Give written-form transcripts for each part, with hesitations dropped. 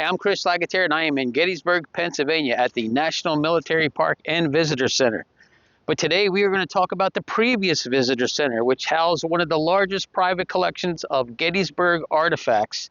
I'm Chris Lagatere, and I am in Gettysburg, Pennsylvania at the National Military Park and Visitor Center. But today we are going to talk about the previous Visitor Center, which housed one of the largest private collections of Gettysburg artifacts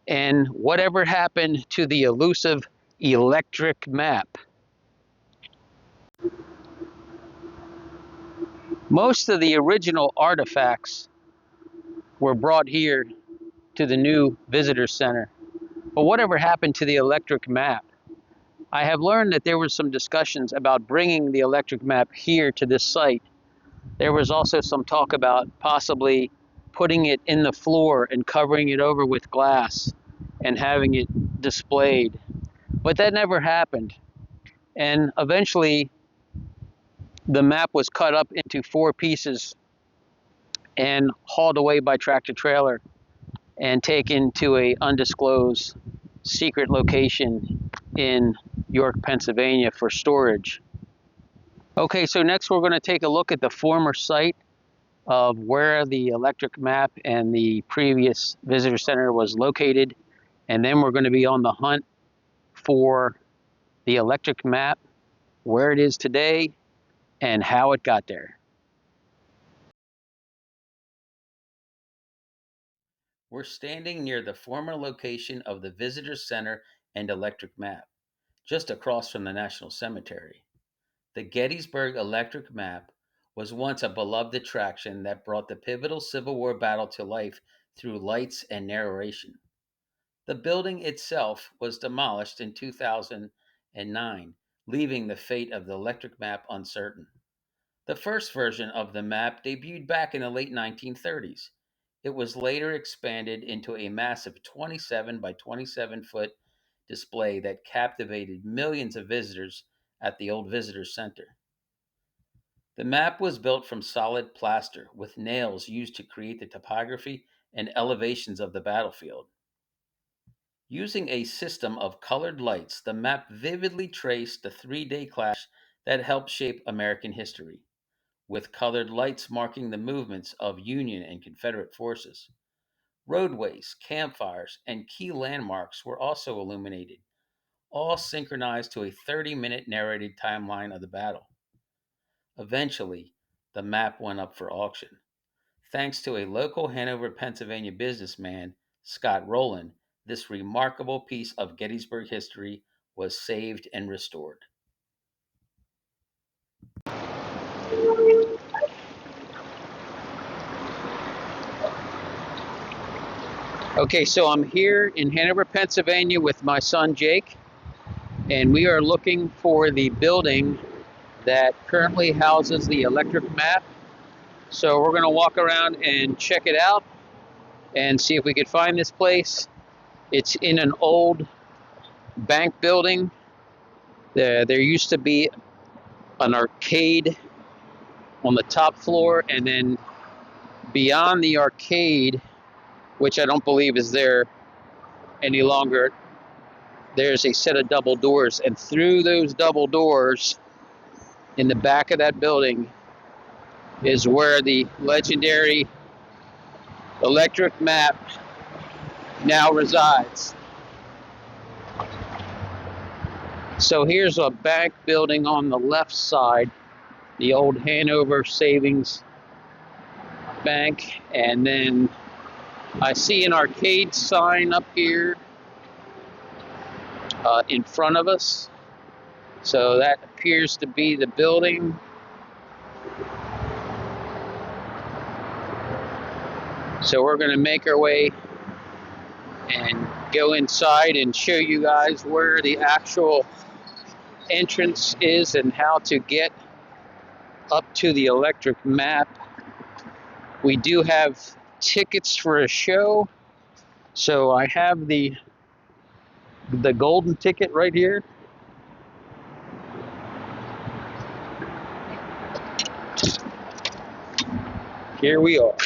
and whatever happened to the elusive electric map. Most of the original artifacts were brought here to the new Visitor Center. But whatever happened to the electric map? I have learned that there were some discussions about bringing the electric map here to this site. There was also some talk about possibly putting it in the floor and covering it over with glass and having it displayed. But that never happened. And eventually, the map was cut up into 4 pieces and hauled away by tractor trailer and taken to a undisclosed secret location in York, Pennsylvania for storage. Okay, so next we're going to take a look at the former site of where the electric map and the previous visitor center was located, and then we're going to be on the hunt for the electric map, where it is today, and how it got there. We're standing near the former location of the visitor center and electric map, just across from the National Cemetery. The Gettysburg electric map was once a beloved attraction that brought the pivotal Civil War battle to life through lights and narration. The building itself was demolished in 2009, leaving the fate of the electric map uncertain. The first version of the map debuted back in the late 1930s. It was later expanded into a massive 27 by 27 foot display that captivated millions of visitors at the old visitor center. The map was built from solid plaster with nails used to create the topography and elevations of the battlefield. Using a system of colored lights, the map vividly traced the 3-day clash that helped shape American history, with colored lights marking the movements of Union and Confederate forces. Roadways, campfires, and key landmarks were also illuminated, all synchronized to a 30-minute narrated timeline of the battle. Eventually, the map went up for auction. Thanks to a local Hanover, Pennsylvania businessman, Scott Rowland, this remarkable piece of Gettysburg history was saved and restored. Okay, so I'm here in Hanover, Pennsylvania with my son Jake, and we are looking for the building that currently houses the electric map. So we're going to walk around and check it out and see if we could find this place. It's in an old bank building. There used to be an arcade on the top floor, and then beyond the arcade, which I don't believe is there any longer, there's a set of double doors, and through those double doors in the back of that building is where the legendary electric map now resides. So here's a bank building on the left side, the old Hanover Savings Bank, and then I see an arcade sign up here in front of us. So that appears to be the building. So we're going to make our way and go inside and show you guys where the actual entrance is and how to get up to the electric map. We do have tickets for a show. So I have the golden ticket right here. Here we are.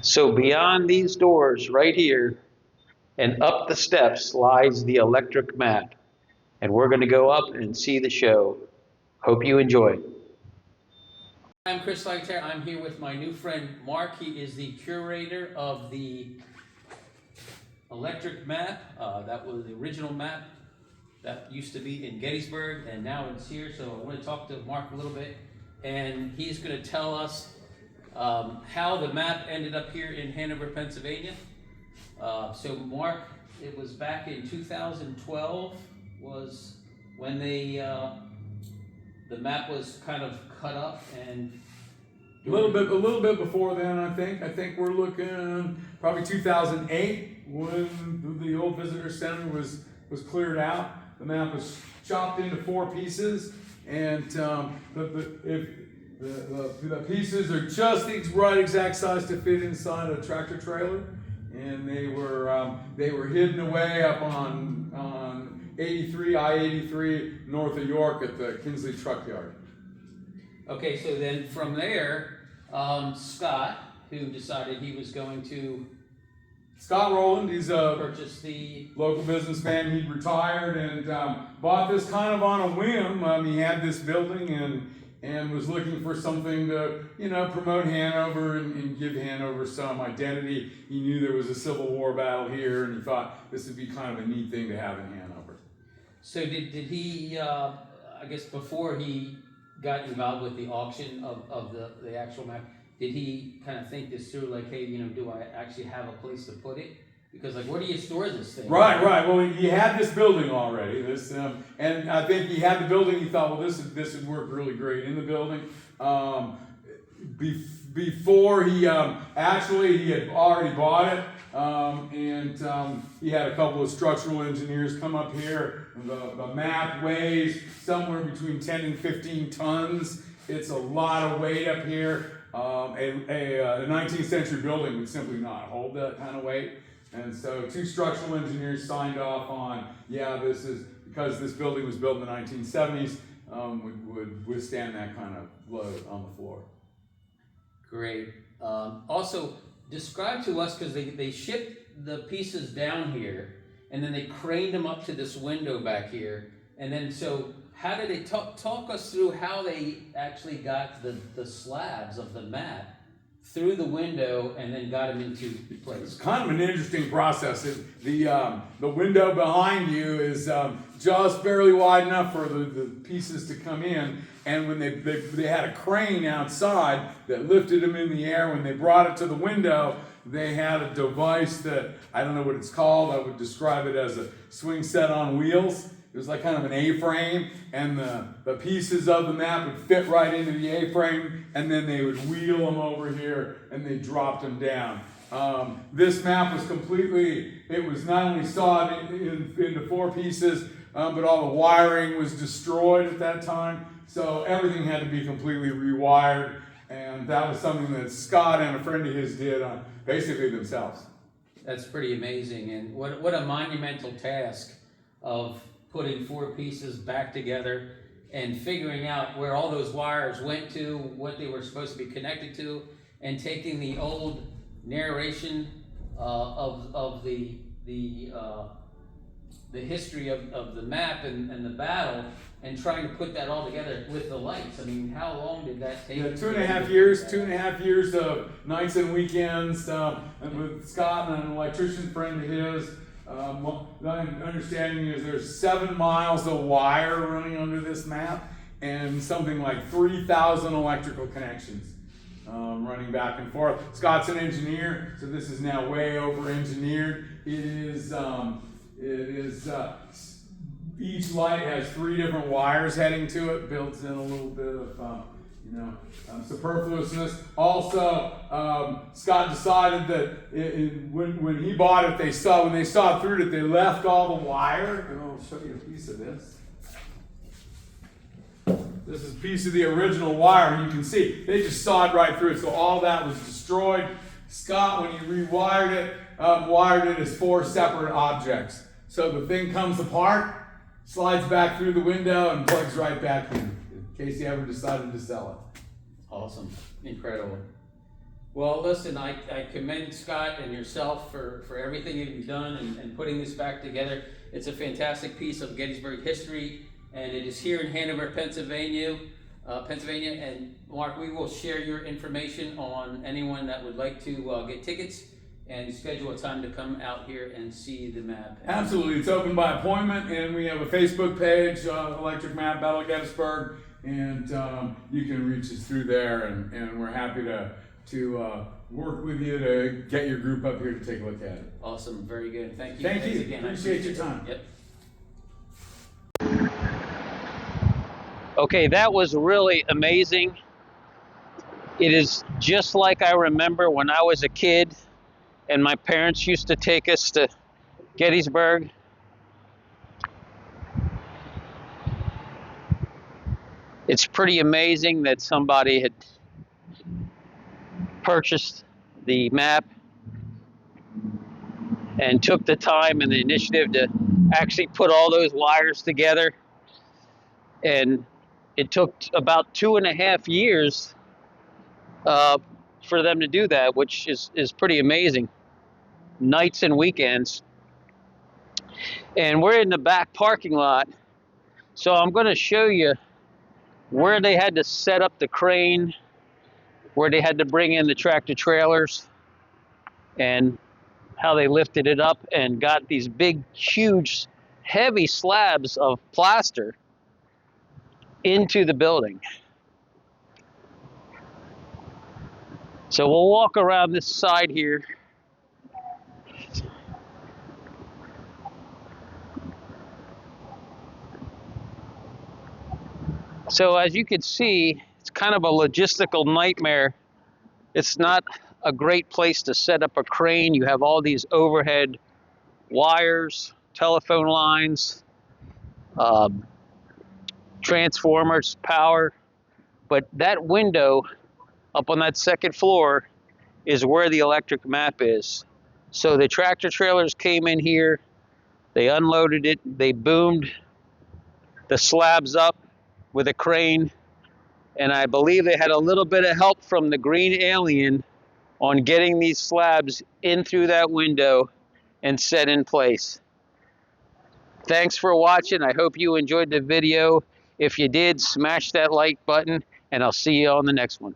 So beyond these doors right here and up the steps lies the electric map. And we're going to go up and see the show. Hope you enjoy. I'm Chris Lancaster. I'm here with my new friend Mark. He is the curator of the electric map. That was the original map that used to be in Gettysburg, and now it's here. So I want to talk to Mark a little bit, and he's going to tell us how the map ended up here in Hanover, Pennsylvania. So Mark, it was back in 2012 was when they the map was kind of cut up, and a little bit before then. I think we're looking probably 2008 when the old visitor center was cleared out. The map was chopped into 4 pieces, and the pieces are just the right exact size to fit inside a tractor trailer, and they were hidden away up on I-83 north of York at the Kinsley Truck Yard. Okay, so then from there, Scott, who decided he was going to Scott Rowland, he's a purchase the local businessman. He'd retired and bought this kind of on a whim. He had this building and was looking for something to, promote Hanover and give Hanover some identity. He knew there was a Civil War battle here, and he thought this would be kind of a neat thing to have in Hanover. So did he, I guess before he got involved with the auction of the actual map, did he kind of think this through, like, hey, do I actually have a place to put it? Because, like, where do you store this thing? Right. Well, he had this building already. And I think he had the building. He thought, well, this would work really great in the building. Before he he had already bought it, and he had a couple of structural engineers come up here. The map weighs somewhere between 10 and 15 tons. It's a lot of weight up here. A 19th century building would simply not hold that kind of weight. And so 2 structural engineers signed off on, this is, because this building was built in the 1970s, would withstand that kind of load on the floor. Great. Also, describe to us, because they shipped the pieces down here, and then they craned them up to this window back here. And then, so how did they talk us through how they actually got the slabs of the map through the window and then got them into place? It's kind of an interesting process. The window behind you is just barely wide enough for the pieces to come in. And when they had a crane outside that lifted them in the air, when they brought it to the window, they had a device that, I don't know what it's called, I would describe it as a swing set on wheels. It was like kind of an A-frame, and the pieces of the map would fit right into the A-frame, and then they would wheel them over here, and they dropped them down. This map was it was not only sawed into 4 pieces, but all the wiring was destroyed at that time, so everything had to be completely rewired, and that was something that Scott and a friend of his did basically themselves. That's pretty amazing, and what a monumental task of putting 4 pieces back together and figuring out where all those wires went to, what they were supposed to be connected to, and taking the old narration of the history of the map and the battle, and trying to put that all together with the lights. I mean, how long did that take? 2.5 years. 2.5 years of nights and weekends, and with Scott and an electrician friend of his. My understanding is there's 7 miles of wire running under this map, and something like 3,000 electrical connections running back and forth. Scott's an engineer, so this is now way over engineered. It is each light has 3 different wires heading to it, built in a little bit of superfluousness. Also, Scott decided that when he bought it, when they saw through it, they left all the wire. And I'll show you a piece of this. This is a piece of the original wire, and you can see they just sawed right through it. So all that was destroyed. Scott, when he rewired it, wired it as 4 separate objects. So the thing comes apart, slides back through the window, and plugs right back in case he ever decided to sell it. Awesome. Incredible. Well, listen, I commend Scott and yourself for everything you've done and putting this back together. It's a fantastic piece of Gettysburg history, and it is here in Hanover, Pennsylvania. Pennsylvania. And Mark, we will share your information on anyone that would like to get tickets and schedule a time to come out here and see the map. Absolutely, it's open by appointment, and we have a Facebook page, Electric Map Battle of Gettysburg, and you can reach us through there, and we're happy to work with you to get your group up here to take a look at it. Awesome, very good. Thank you. Thank Thanks you. again. Appreciate your time. Yep. Okay, that was really amazing. It is just like I remember when I was a kid and my parents used to take us to Gettysburg. It's pretty amazing that somebody had purchased the map and took the time and the initiative to actually put all those wires together. And it took about 2.5 years for them to do that, which is pretty amazing. Nights and weekends. And we're in the back parking lot. So I'm going to show you where they had to set up the crane, where they had to bring in the tractor trailers, and how they lifted it up and got these big, huge, heavy slabs of plaster into the building. So we'll walk around this side here. So as you can see, it's kind of a logistical nightmare. It's not a great place to set up a crane. You have all these overhead wires, telephone lines, transformers, power. But that window up on that second floor is where the electric map is. So the tractor trailers came in here, they unloaded it, they boomed the slabs up with a crane, and I believe they had a little bit of help from the green alien on getting these slabs in through that window and set in place. Thanks for watching. I hope you enjoyed the video. If you did, smash that like button, and I'll see you on the next one.